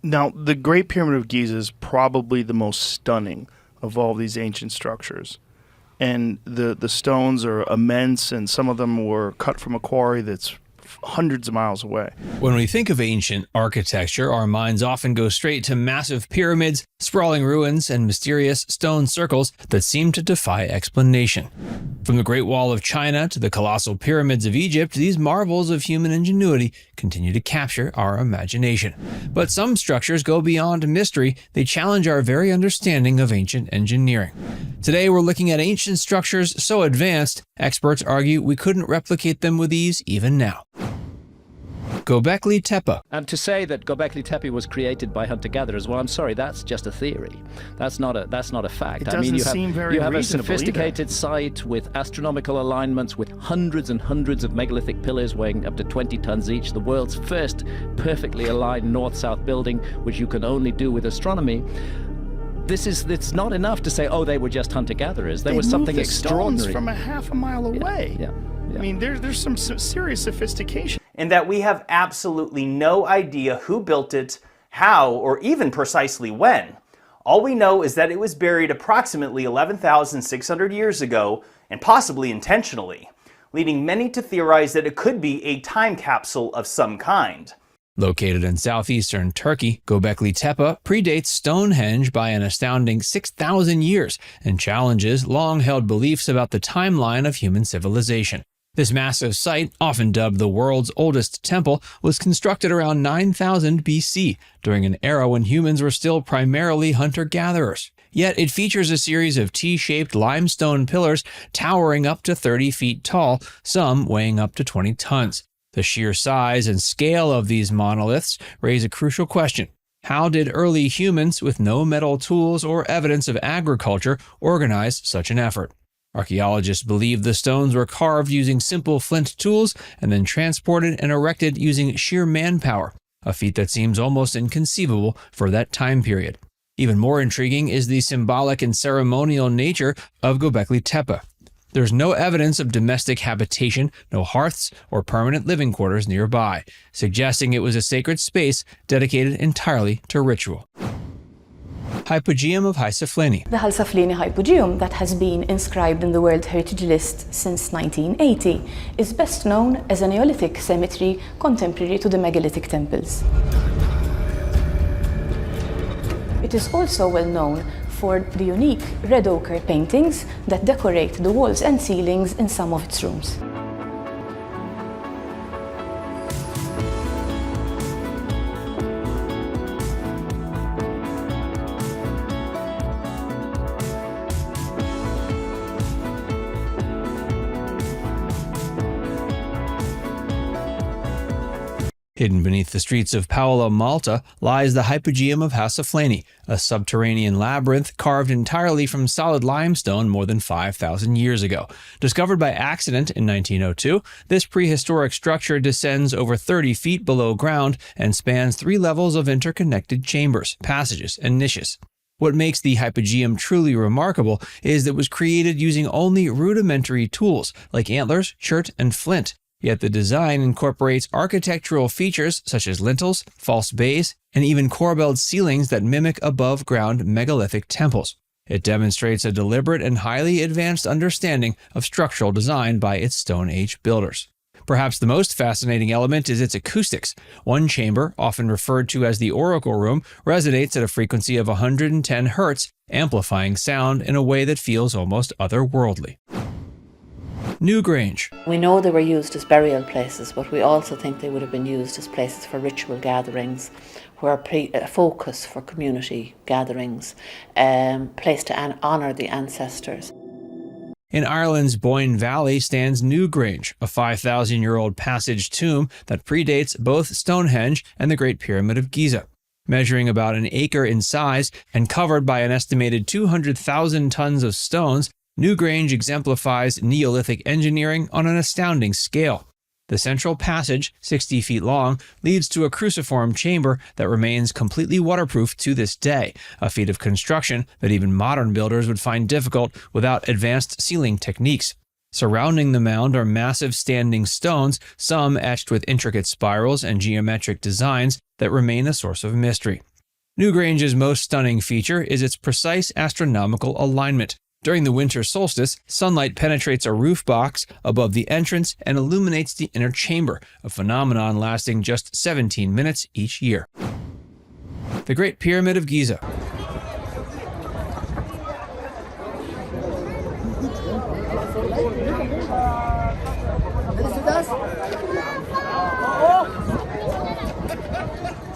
Now, the Great Pyramid of Giza is probably the most stunning of all these ancient structures. And the stones are immense, and some of them were cut from a quarry that's hundreds of miles away. When we think of ancient architecture, our minds often go straight to massive pyramids, sprawling ruins, and mysterious stone circles that seem to defy explanation. From the Great Wall of China to the colossal pyramids of Egypt, these marvels of human ingenuity continue to capture our imagination. But some structures go beyond mystery, they challenge our very understanding of ancient engineering. Today we're looking at ancient structures so advanced, experts argue we couldn't replicate them with ease even now. Gobekli Tepe. And to say that Gobekli Tepe was created by hunter-gatherers, well, I'm sorry, that's just a theory. That's not a fact. It doesn't seem very you have a reasonable sophisticated either. site with astronomical alignments, with hundreds and hundreds of megalithic pillars weighing up to 20 tons each, the world's first perfectly aligned north-south building, which you can only do with astronomy. It's not enough to say, oh, they were just hunter-gatherers. There was something extraordinary. Stones from a half a mile away. Yeah. I mean, there's some serious sophistication. And that we have absolutely no idea who built it, how, or even precisely when. All we know is that it was buried approximately 11,600 years ago, and possibly intentionally, leading many to theorize that it could be a time capsule of some kind. Located in southeastern Turkey, Gobekli Tepe predates Stonehenge by an astounding 6,000 years and challenges long-held beliefs about the timeline of human civilization. This massive site, often dubbed the world's oldest temple, was constructed around 9000 BC, during an era when humans were still primarily hunter-gatherers. Yet it features a series of T-shaped limestone pillars towering up to 30 feet tall, some weighing up to 20 tons. The sheer size and scale of these monoliths raise a crucial question. How did early humans, with no metal tools or evidence of agriculture, organize such an effort? Archaeologists believe the stones were carved using simple flint tools and then transported and erected using sheer manpower, a feat that seems almost inconceivable for that time period. Even more intriguing is the symbolic and ceremonial nature of Gobekli Tepe. There's no evidence of domestic habitation, no hearths or permanent living quarters nearby, suggesting it was a sacred space dedicated entirely to ritual. Hypogeum of Hal-Saflieni. The Hal-Saflieni Hypogeum, that has been inscribed in the World Heritage List since 1980, is best known as a Neolithic cemetery contemporary to the megalithic temples. It is also well known for the unique red ochre paintings that decorate the walls and ceilings in some of its rooms. Hidden beneath the streets of Paola, Malta, lies the Hypogeum of Hal-Saflieni, a subterranean labyrinth carved entirely from solid limestone more than 5,000 years ago. Discovered by accident in 1902, this prehistoric structure descends over 30 feet below ground and spans 3 levels of interconnected chambers, passages, and niches. What makes the Hypogeum truly remarkable is that it was created using only rudimentary tools like antlers, chert, and flint. Yet the design incorporates architectural features such as lintels, false bays, and even corbelled ceilings that mimic above-ground megalithic temples. It demonstrates a deliberate and highly advanced understanding of structural design by its Stone Age builders. Perhaps the most fascinating element is its acoustics. One chamber, often referred to as the Oracle Room, resonates at a frequency of 110 Hz, amplifying sound in a way that feels almost otherworldly. Newgrange. We know they were used as burial places, but we also think they would have been used as places for ritual gatherings, where a focus for community gatherings, place to honour the ancestors. In Ireland's Boyne Valley stands Newgrange, a 5,000-year-old passage tomb that predates both Stonehenge and the Great Pyramid of Giza. Measuring about an acre in size and covered by an estimated 200,000 tons of stones, Newgrange exemplifies Neolithic engineering on an astounding scale. The central passage, 60 feet long, leads to a cruciform chamber that remains completely waterproof to this day, a feat of construction that even modern builders would find difficult without advanced sealing techniques. Surrounding the mound are massive standing stones, some etched with intricate spirals and geometric designs that remain a source of mystery. Newgrange's most stunning feature is its precise astronomical alignment. During the winter solstice, sunlight penetrates a roof box above the entrance and illuminates the inner chamber, a phenomenon lasting just 17 minutes each year. The Great Pyramid of Giza.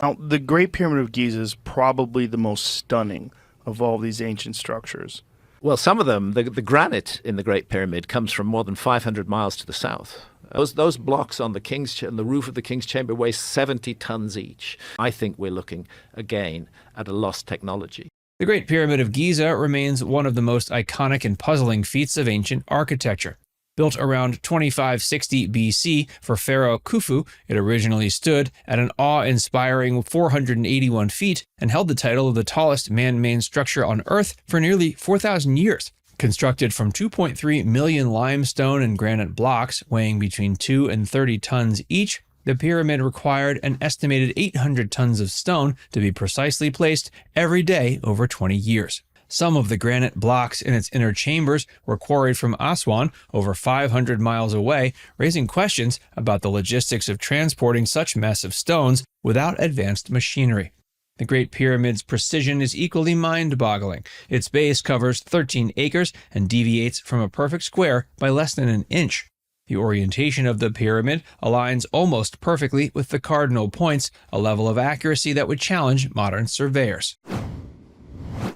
Now, the Great Pyramid of Giza is probably the most stunning of all these ancient structures. Well, some of them, the granite in the Great Pyramid comes from more than 500 miles to the south. Those blocks on the roof of the King's Chamber weigh 70 tons each. I think we're looking, again, at a lost technology. The Great Pyramid of Giza remains one of the most iconic and puzzling feats of ancient architecture. Built around 2560 BC for Pharaoh Khufu, it originally stood at an awe-inspiring 481 feet and held the title of the tallest man-made structure on Earth for nearly 4,000 years. Constructed from 2.3 million limestone and granite blocks weighing between 2 and 30 tons each, the pyramid required an estimated 800 tons of stone to be precisely placed every day over 20 years. Some of the granite blocks in its inner chambers were quarried from Aswan, over 500 miles away, raising questions about the logistics of transporting such massive stones without advanced machinery. The Great Pyramid's precision is equally mind-boggling. Its base covers 13 acres and deviates from a perfect square by less than an inch. The orientation of the pyramid aligns almost perfectly with the cardinal points, a level of accuracy that would challenge modern surveyors.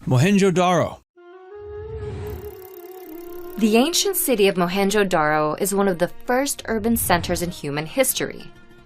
Mohenjo-Daro. The ancient city of Mohenjo-Daro is one of the first urban centers in human history.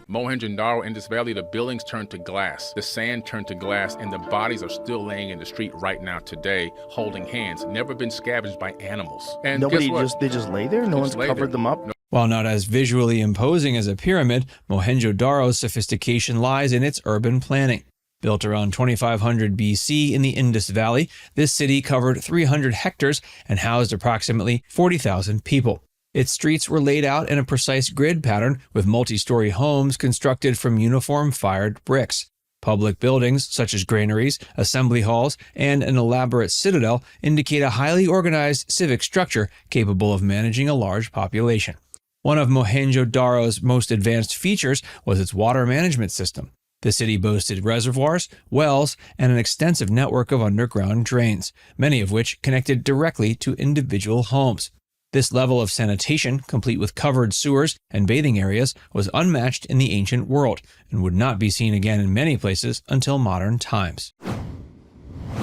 Mohenjo-Daro, in this valley, the buildings turned to glass, the sand turned to glass, and the bodies are still laying in the street right now today, holding hands, never been scavenged by animals. And They just lay there? No one's covered them up? While not as visually imposing as a pyramid, Mohenjo-Daro's sophistication lies in its urban planning. Built around 2500 BC in the Indus Valley, this city covered 300 hectares and housed approximately 40,000 people. Its streets were laid out in a precise grid pattern with multi-story homes constructed from uniform fired bricks. Public buildings, such as granaries, assembly halls, and an elaborate citadel, indicate a highly organized civic structure capable of managing a large population. One of Mohenjo-Daro's most advanced features was its water management system. The city boasted reservoirs, wells, and an extensive network of underground drains, many of which connected directly to individual homes. This level of sanitation, complete with covered sewers and bathing areas, was unmatched in the ancient world and would not be seen again in many places until modern times.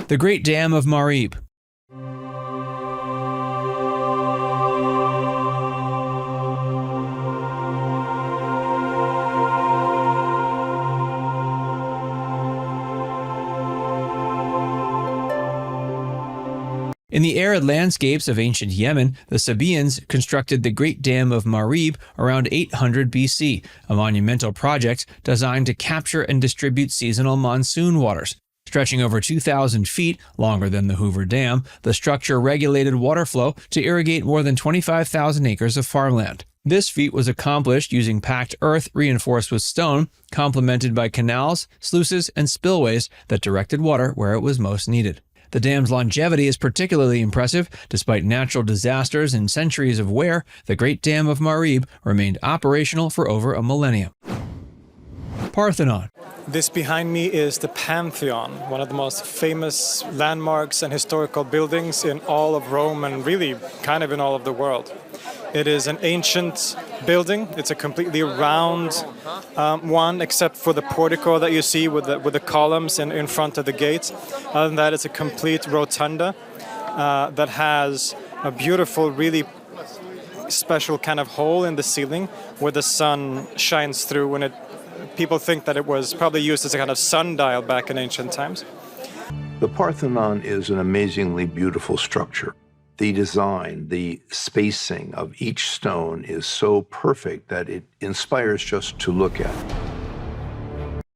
The Great Dam of Marib. In the arid landscapes of ancient Yemen, the Sabaeans constructed the Great Dam of Marib around 800 BC, a monumental project designed to capture and distribute seasonal monsoon waters. Stretching over 2,000 feet, longer than the Hoover Dam, the structure regulated water flow to irrigate more than 25,000 acres of farmland. This feat was accomplished using packed earth reinforced with stone, complemented by canals, sluices, and spillways that directed water where it was most needed. The dam's longevity is particularly impressive. Despite natural disasters and centuries of wear, the Great Dam of Marib remained operational for over a millennium. Parthenon. This behind me is the Pantheon, one of the most famous landmarks and historical buildings in all of Rome and really kind of in all of the world. It is an ancient building. It's a completely round one, except for the portico that you see with the columns in front of the gate. Other than that, it's a complete rotunda that has a beautiful, really special kind of hole in the ceiling where the sun shines through. When people think that it was probably used as a kind of sundial back in ancient times. The Parthenon is an amazingly beautiful structure. The design, the spacing of each stone is so perfect that it inspires just to look at.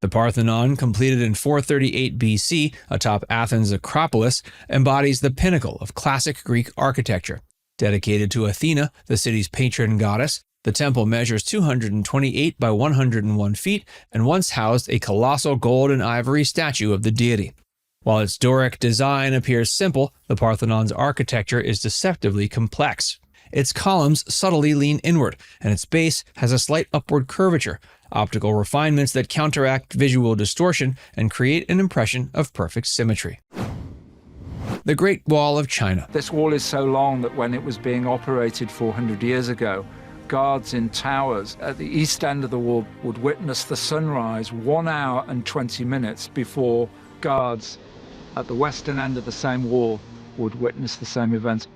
The Parthenon, completed in 438 BC atop Athens' Acropolis, embodies the pinnacle of classic Greek architecture. Dedicated to Athena, the city's patron goddess, the temple measures 228 by 101 feet and once housed a colossal gold and ivory statue of the deity. While its Doric design appears simple, the Parthenon's architecture is deceptively complex. Its columns subtly lean inward, and its base has a slight upward curvature, optical refinements that counteract visual distortion and create an impression of perfect symmetry. The Great Wall of China. This wall is so long that when it was being operated 400 years ago, guards in towers at the east end of the wall would witness the sunrise 1 hour and 20 minutes before guards at the western end of the same wall would witness the same event.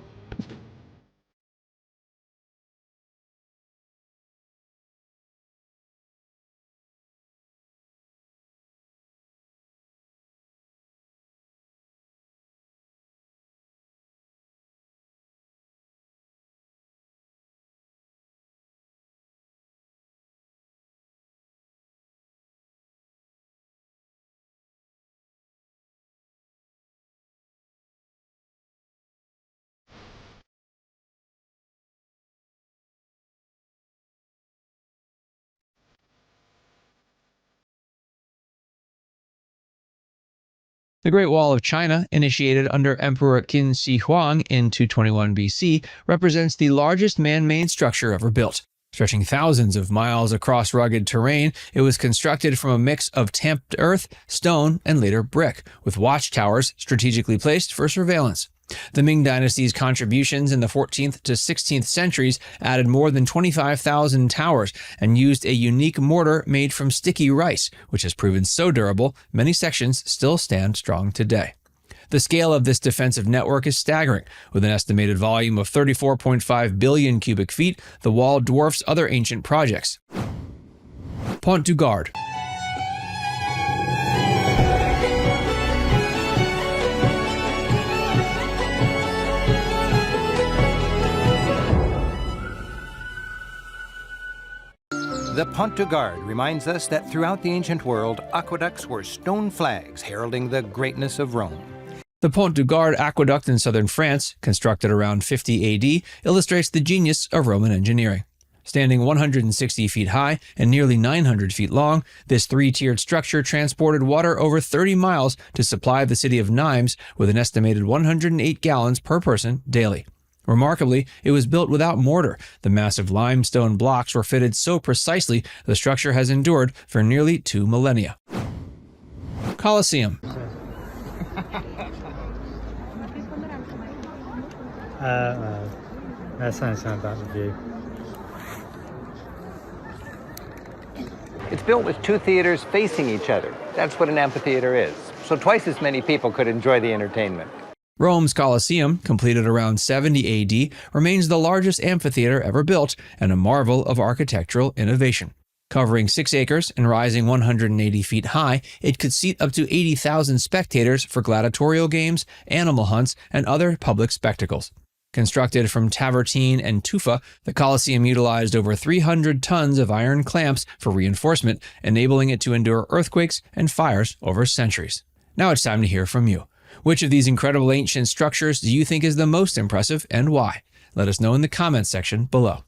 The Great Wall of China, initiated under Emperor Qin Shi Huang in 221 BC, represents the largest man-made structure ever built. Stretching thousands of miles across rugged terrain, it was constructed from a mix of tamped earth, stone, and later brick, with watchtowers strategically placed for surveillance. The Ming Dynasty's contributions in the 14th to 16th centuries added more than 25,000 towers and used a unique mortar made from sticky rice, which has proven so durable, many sections still stand strong today. The scale of this defensive network is staggering. With an estimated volume of 34.5 billion cubic feet, the wall dwarfs other ancient projects. Pont du Gard. The Pont du Gard reminds us that throughout the ancient world, aqueducts were stone flags heralding the greatness of Rome. The Pont du Gard aqueduct in southern France, constructed around 50 AD, illustrates the genius of Roman engineering. Standing 160 feet high and nearly 900 feet long, this three-tiered structure transported water over 30 miles to supply the city of Nimes with an estimated 108 gallons per person daily. Remarkably, it was built without mortar. The massive limestone blocks were fitted so precisely the structure has endured for nearly 2 millennia. Colosseum. That's something about the view. It's built with 2 theaters facing each other. That's what an amphitheater is. So twice as many people could enjoy the entertainment. Rome's Colosseum, completed around 70 AD, remains the largest amphitheater ever built and a marvel of architectural innovation. Covering 6 acres and rising 180 feet high, it could seat up to 80,000 spectators for gladiatorial games, animal hunts, and other public spectacles. Constructed from travertine and tufa, the Colosseum utilized over 300 tons of iron clamps for reinforcement, enabling it to endure earthquakes and fires over centuries. Now it's time to hear from you. Which of these incredible ancient structures do you think is the most impressive and why? Let us know in the comments section below.